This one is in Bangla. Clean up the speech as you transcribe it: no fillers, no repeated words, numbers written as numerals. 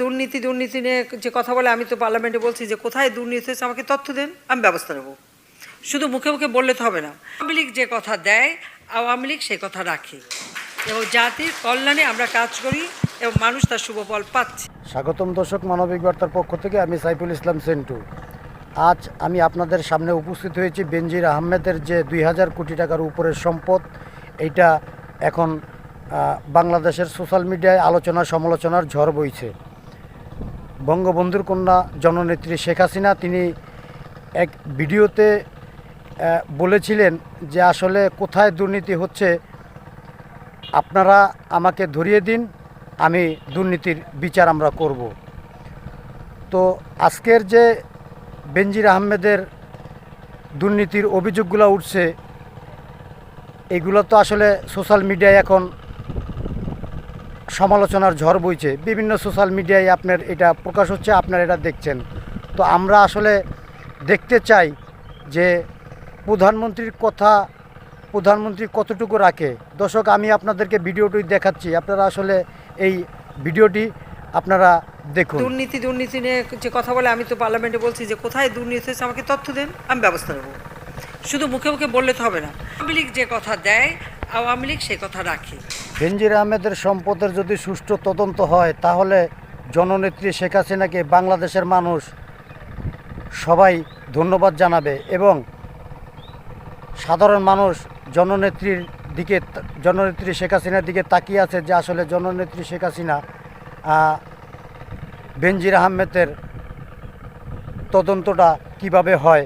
দুর্নীতি দুর্নীতি নিয়ে যে কথা বলে, আমি তো পার্লামেন্টে বলছি যে কোথায় দুর্নীতি হয়েছে আমাকে তথ্য দেন, আমি ব্যবস্থা নেব। শুধু মুখে মুখে বললে তো হবে না। আওয়ামী লীগ যে কথা দেয়, আওয়ামী লীগ সে কথা রাখে, এবং জাতির কল্যাণে আমরা কাজ করি এবং মানুষ তার শুভ ফল পাচ্ছে। স্বাগতম দর্শক, মানবিক বার্তার পক্ষ থেকে আমি সাইফুল ইসলাম সেন্টু। আজ আমি আপনাদের সামনে উপস্থিত হয়েছি বেনজির আহমেদের যে 2000 কোটি টাকার উপরের সম্পদ, এইটা এখন বাংলাদেশের সোশ্যাল মিডিয়ায় আলোচনা সমালোচনার ঝড় বইছে। বঙ্গবন্ধুর কন্যা জননেত্রী শেখ হাসিনা তিনি এক ভিডিওতে বলেছিলেন যে আসলে কোথায় দুর্নীতি হচ্ছে আপনারা আমাকে ধরিয়ে দিন, আমি দুর্নীতির বিচার আমরা করব। তো আজকের যে বেনজির আহমেদের দুর্নীতির অভিযোগগুলো উঠছে, এগুলো তো আসলে সোশ্যাল মিডিয়ায় এখন সমালোচনার ঝড় বইছে। বিভিন্ন সোশ্যাল মিডিয়ায় আপনার এটা প্রকাশ হচ্ছে, আপনারা এটা দেখছেন। তো আমরা আসলে দেখতে চাই যে প্রধানমন্ত্রীর কথা প্রধানমন্ত্রী কতটুকু রাখে। দর্শক, আমি আপনাদেরকে ভিডিওটি দেখাচ্ছি, আপনারা আসলে এই ভিডিওটি আপনারা দেখুন। দুর্নীতি দুর্নীতি নিয়ে যে কথা বলে, আমি তো পার্লামেন্টে বলছি যে কোথায় দুর্নীতি হয়েছে আমাকে তথ্য দেন, আমি ব্যবস্থা নেব। শুধু মুখে মুখে বললে তো হবে না। আওয়ামী লীগ যে কথা দেয়, আওয়ামী লীগ সে কথা রাখে। বেনজির আহমেদের সম্পদের যদি সুষ্ঠু তদন্ত হয়, তাহলে জননেত্রী শেখ হাসিনাকে বাংলাদেশের মানুষ সবাই ধন্যবাদ জানাবে এবং সাধারণ মানুষ জননেত্রী শেখ হাসিনার দিকে তাকিয়ে আছে যে আসলে জননেত্রী শেখ হাসিনা বেনজির আহমেদের তদন্তটা কিভাবে হয়